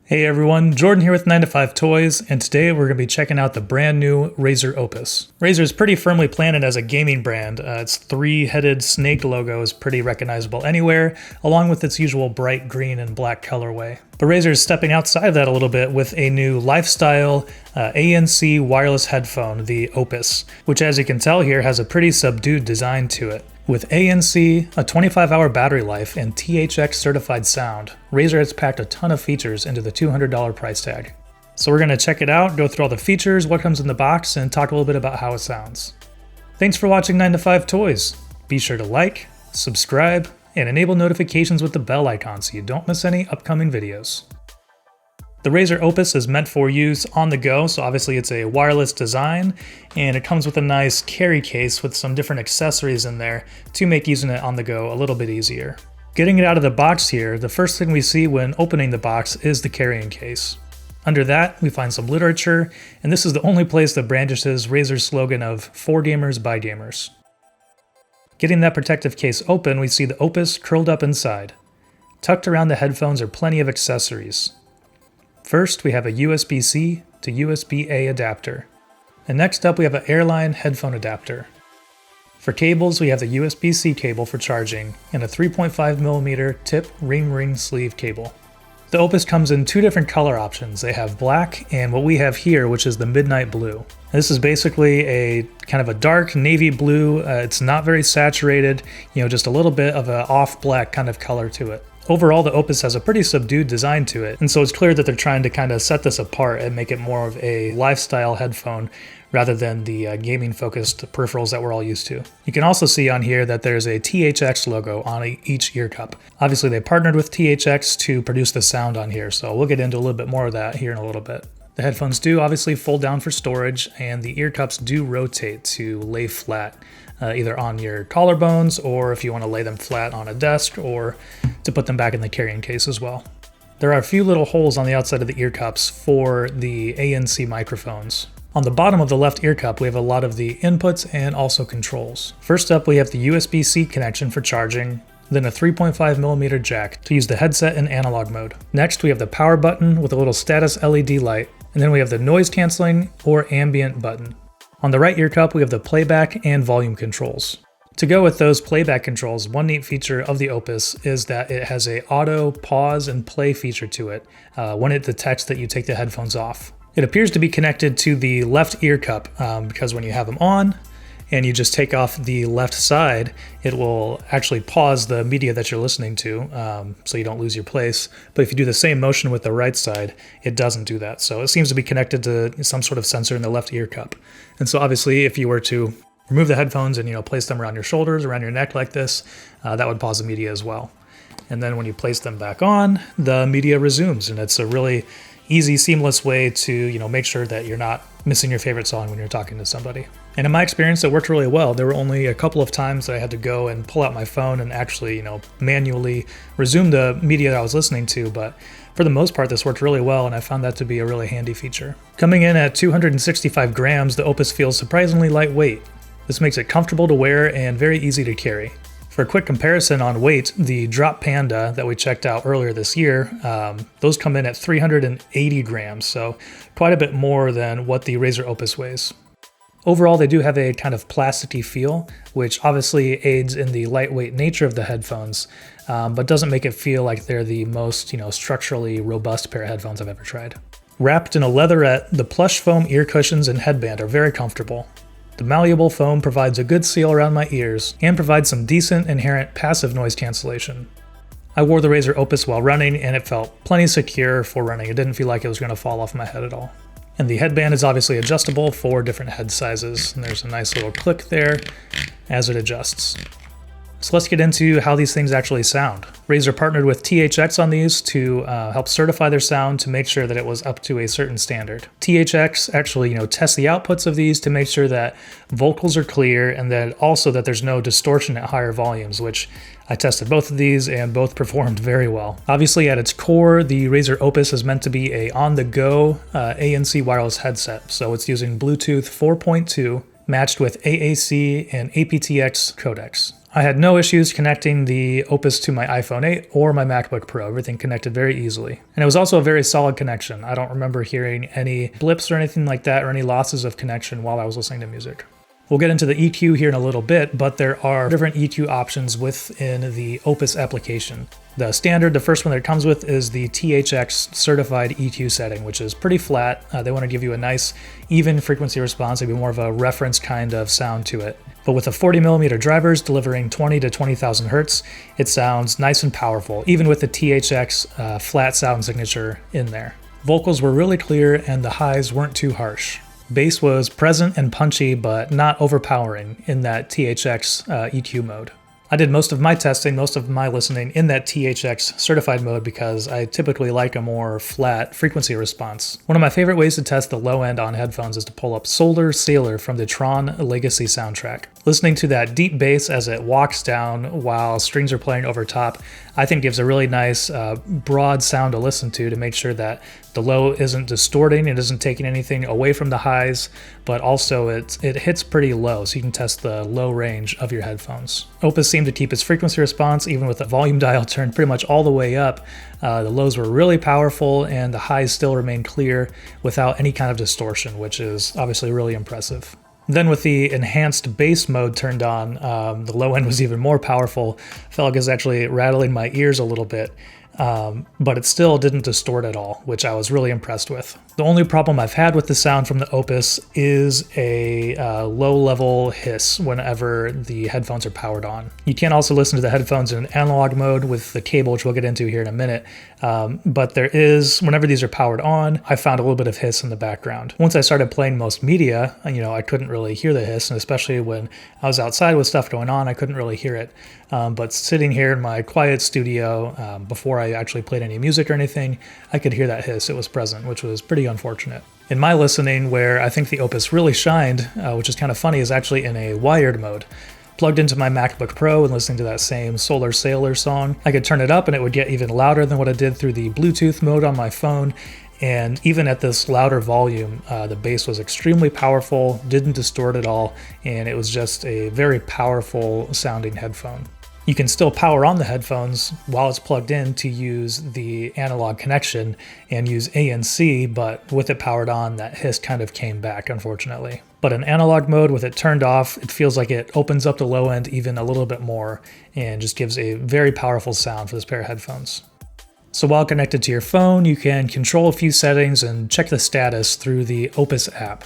Hey everyone, Jordan here with 9 to 5 Toys, and today we're going to be checking out the brand new Razer Opus. Razer is pretty firmly planted as a gaming brand. Its three-headed snake logo is pretty recognizable anywhere, along with its usual bright green and black colorway. But Razer is stepping outside of that a little bit with a new lifestyle ANC wireless headphone, the Opus, which as you can tell here has a pretty subdued design to it. With ANC, a 25-hour battery life, and THX certified sound, Razer has packed a ton of features into the $200 price tag. So we're going to check it out, go through all the features, what comes in the box, and talk a little bit about how it sounds. Thanks for watching 9 to 5 Toys. Be sure to like, subscribe, and enable notifications with the bell icon so you don't miss any upcoming videos. The Razer Opus is meant for use on the go, so obviously it's a wireless design, and it comes with a nice carry case with some different accessories in there to make using it on the go a little bit easier. Getting it out of the box here, the first thing we see when opening the box is the carrying case. Under that, we find some literature, and this is the only place that brandishes Razer's slogan of "For gamers by gamers." Getting that protective case open, we see the Opus curled up inside. Tucked around the headphones are plenty of accessories. First, we have a USB-C to USB-A adapter. And next up, we have an Airline headphone adapter. For cables, we have the USB-C cable for charging and a 3.5mm tip ring sleeve cable. The Opus comes in two different color options. They have black and what we have here, which is the midnight blue. This is basically a kind of a dark navy blue. It's not very saturated, just a little bit of an off black kind of color to it. Overall, the Opus has a pretty subdued design to it, and so it's clear that they're trying to kind of set this apart and make it more of a lifestyle headphone rather than the gaming-focused peripherals that we're all used to. You can also see on here that there's a THX logo on each ear cup. Obviously, they partnered with THX to produce the sound on here, so we'll get into a little bit more of that here in a little bit. The headphones do obviously fold down for storage, and the ear cups do rotate to lay flat, either on your collarbones or if you want to lay them flat on a desk or to put them back in the carrying case as well. There are a few little holes on the outside of the ear cups for the ANC microphones. On the bottom of the left ear cup, we have a lot of the inputs and also controls. First up, we have the USB-C connection for charging, then a 3.5mm jack to use the headset in analog mode. Next, we have the power button with a little status LED light, and then we have the noise canceling or ambient button. On the right ear cup, we have the playback and volume controls. To go with those playback controls, one neat feature of the Opus is that it has a auto pause and play feature to it when it detects that you take the headphones off. It appears to be connected to the left ear cup because when you have them on and you just take off the left side, it will actually pause the media that you're listening to so you don't lose your place. But if you do the same motion with the right side, it doesn't do that. So it seems to be connected to some sort of sensor in the left ear cup. And so obviously if you were to remove the headphones and place them around your shoulders, around your neck like this, that would pause the media as well. And then when you place them back on, the media resumes, and it's a really easy, seamless way to make sure that you're not missing your favorite song when you're talking to somebody. And in my experience, it worked really well. There were only a couple of times that I had to go and pull out my phone and actually, manually resume the media that I was listening to, but for the most part, this worked really well, and I found that to be a really handy feature. Coming in at 265 grams, the Opus feels surprisingly lightweight. This makes it comfortable to wear and very easy to carry. For a quick comparison on weight, the Drop Panda that we checked out earlier this year, those come in at 380 grams, so quite a bit more than what the Razer Opus weighs. Overall, they do have a kind of plasticky feel, which obviously aids in the lightweight nature of the headphones, but doesn't make it feel like they're the most, structurally robust pair of headphones I've ever tried. Wrapped in a leatherette, the plush foam ear cushions and headband are very comfortable. The malleable foam provides a good seal around my ears and provides some decent inherent passive noise cancellation. I wore the Razer Opus while running and it felt plenty secure for running. It didn't feel like it was going to fall off my head at all. And the headband is obviously adjustable for different head sizes, and there's a nice little click there as it adjusts. So let's get into how these things actually sound. Razer partnered with THX on these to help certify their sound to make sure that it was up to a certain standard. THX actually, tests the outputs of these to make sure that vocals are clear and that also that there's no distortion at higher volumes, which I tested both of these and both performed very well. Obviously at its core, the Razer Opus is meant to be a on-the-go ANC wireless headset. So it's using Bluetooth 4.2 matched with AAC and aptX codecs. I had no issues connecting the Opus to my iPhone 8 or my MacBook Pro. Everything connected very easily. And it was also a very solid connection. I don't remember hearing any blips or anything like that or any losses of connection while I was listening to music. We'll get into the EQ here in a little bit, but there are different EQ options within the Opus application. The standard, the first one that it comes with, is the THX certified EQ setting, which is pretty flat. They want to give you a nice, even frequency response, maybe more of a reference kind of sound to it. But with the 40mm drivers delivering 20 to 20,000 hertz, it sounds nice and powerful, even with the THX flat sound signature in there. Vocals were really clear and the highs weren't too harsh. Bass was present and punchy, but not overpowering in that THX EQ mode. I did most of my testing, most of my listening in that THX certified mode because I typically like a more flat frequency response. One of my favorite ways to test the low end on headphones is to pull up Solar Sailor from the Tron Legacy soundtrack. Listening to that deep bass as it walks down while strings are playing over top, I think gives a really nice broad sound to listen to make sure that the low isn't distorting, it isn't taking anything away from the highs, but also it hits pretty low, so you can test the low range of your headphones. Opus seemed to keep its frequency response, even with the volume dial turned pretty much all the way up. The lows were really powerful and the highs still remained clear without any kind of distortion, which is obviously really impressive. Then with the enhanced bass mode turned on, the low end was even more powerful. Felt like it was actually rattling my ears a little bit, but it still didn't distort at all, which I was really impressed with. The only problem I've had with the sound from the Opus is a low-level hiss whenever the headphones are powered on. You can also listen to the headphones in analog mode with the cable, which we'll get into here in a minute, but there is, whenever these are powered on, I found a little bit of hiss in the background. Once I started playing most media, I couldn't really hear the hiss, and especially when I was outside with stuff going on, I couldn't really hear it. But sitting here in my quiet studio, before I actually played any music or anything, I could hear that hiss. It was present, which was pretty unfortunate. In my listening, where I think the Opus really shined, which is kind of funny, is actually in a wired mode. Plugged into my MacBook Pro and listening to that same Solar Sailor song, I could turn it up and it would get even louder than what it did through the Bluetooth mode on my phone. And even at this louder volume, the bass was extremely powerful, didn't distort at all, and it was just a very powerful sounding headphone. You can still power on the headphones while it's plugged in to use the analog connection and use ANC, but with it powered on, that hiss kind of came back, unfortunately. But in analog mode, with it turned off, it feels like it opens up the low end even a little bit more and just gives a very powerful sound for this pair of headphones. So while connected to your phone, you can control a few settings and check the status through the Opus app.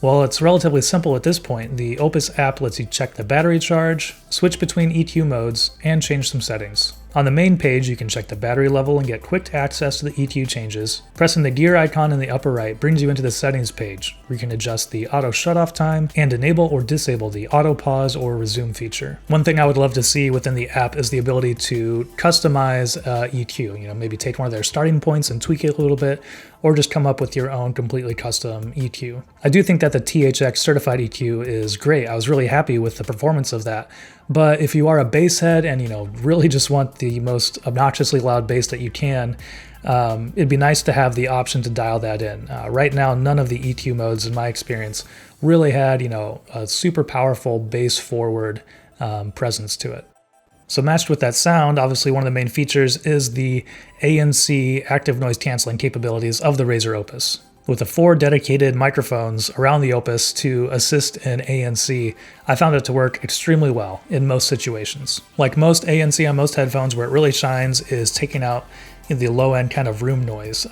Well, it's relatively simple at this point. The Opus app lets you check the battery charge, switch between EQ modes, and change some settings. On the main page, you can check the battery level and get quick access to the EQ changes. Pressing the gear icon in the upper right brings you into the settings page, where you can adjust the auto shutoff time and enable or disable the auto pause or resume feature. One thing I would love to see within the app is the ability to customize EQ. Maybe take one of their starting points and tweak it a little bit, or just come up with your own completely custom EQ. I do think that the THX certified EQ is great. I was really happy with the performance of that. But if you are a bass head and really just want the most obnoxiously loud bass that you can, it'd be nice to have the option to dial that in. Right now, none of the EQ modes, in my experience, really had a super powerful bass forward presence to it. So matched with that sound, obviously one of the main features is the ANC active noise canceling capabilities of the Razer Opus. With the 4 dedicated microphones around the Opus to assist in ANC, I found it to work extremely well in most situations. Like most ANC on most headphones, where it really shines is taking out the low-end kind of room noise.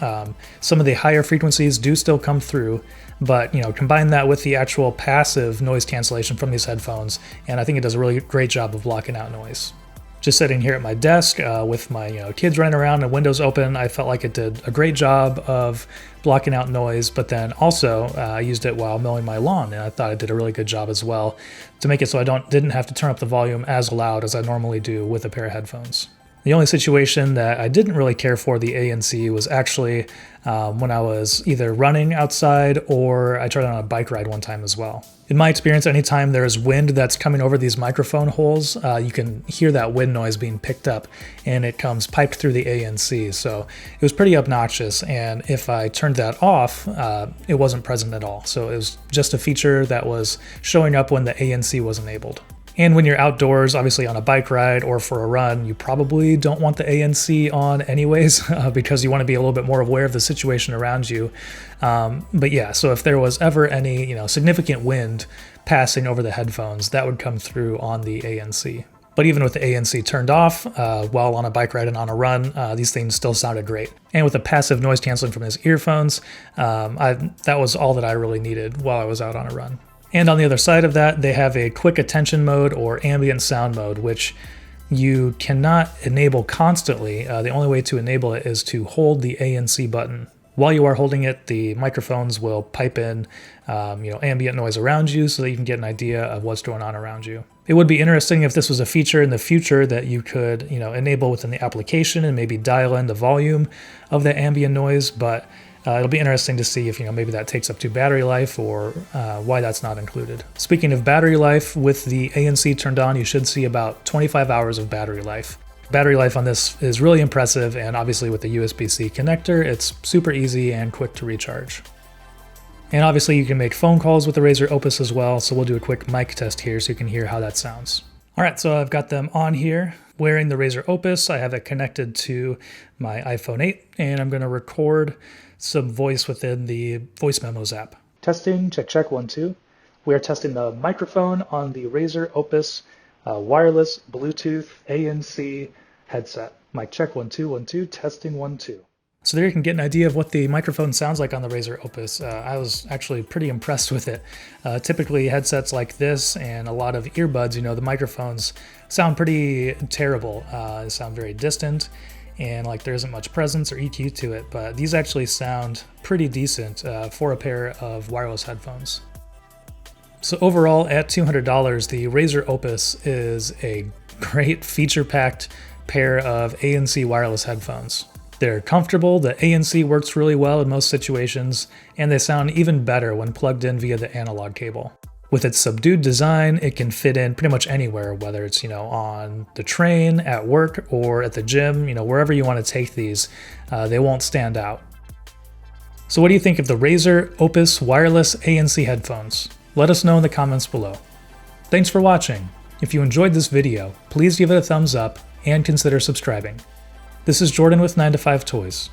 Some of the higher frequencies do still come through, but combine that with the actual passive noise cancellation from these headphones, and I think it does a really great job of blocking out noise. Just sitting here at my desk with my kids running around and windows open, I felt like it did a great job of blocking out noise, but then also I used it while mowing my lawn, and I thought it did a really good job as well to make it so I didn't have to turn up the volume as loud as I normally do with a pair of headphones. The only situation that I didn't really care for the ANC was actually when I was either running outside or I tried on a bike ride one time as well. In my experience, anytime there's wind that's coming over these microphone holes, you can hear that wind noise being picked up, and it comes piped through the ANC. So it was pretty obnoxious, and if I turned that off, it wasn't present at all. So it was just a feature that was showing up when the ANC was enabled. And when you're outdoors, obviously on a bike ride or for a run, you probably don't want the ANC on anyways, because you want to be a little bit more aware of the situation around you. But yeah, so if there was ever any, significant wind passing over the headphones, that would come through on the ANC. But even with the ANC turned off, while on a bike ride and on a run, these things still sounded great. And with the passive noise canceling from his earphones, that was all that I really needed while I was out on a run. And on the other side of that, they have a quick attention mode or ambient sound mode, which you cannot enable constantly. The only way to enable it is to hold the ANC button. While you are holding it, the microphones will pipe in, ambient noise around you so that you can get an idea of what's going on around you. It would be interesting if this was a feature in the future that you could, enable within the application and maybe dial in the volume of the ambient noise, but it'll be interesting to see if, maybe that takes up to battery life or why that's not included. Speaking of battery life, with the ANC turned on, you should see about 25 hours of battery life. Battery life on this is really impressive, and obviously with the USB-C connector, it's super easy and quick to recharge. And obviously you can make phone calls with the Razer Opus as well, so we'll do a quick mic test here so you can hear how that sounds. All right, so I've got them on here, wearing the Razer Opus. I have it connected to my iPhone 8, and I'm going to record some voice within the Voice Memos app. Testing, check, 1, 2. We are testing the microphone on the Razer Opus wireless Bluetooth ANC headset. Mic check, 1, 2, 1, 2, testing, 1, 2. So there you can get an idea of what the microphone sounds like on the Razer Opus. I was actually pretty impressed with it. Typically headsets like this and a lot of earbuds, the microphones sound pretty terrible. They sound very distant and like there isn't much presence or EQ to it, but these actually sound pretty decent for a pair of wireless headphones. So overall, at $200, the Razer Opus is a great feature-packed pair of ANC wireless headphones. They're comfortable, the ANC works really well in most situations, and they sound even better when plugged in via the analog cable. With its subdued design, it can fit in pretty much anywhere, whether it's, on the train, at work, or at the gym, wherever you want to take these, they won't stand out. So what do you think of the Razer Opus wireless ANC headphones? Let us know in the comments below. Thanks for watching. If you enjoyed this video, please give it a thumbs up and consider subscribing. This is Jordan with 9to5 Toys.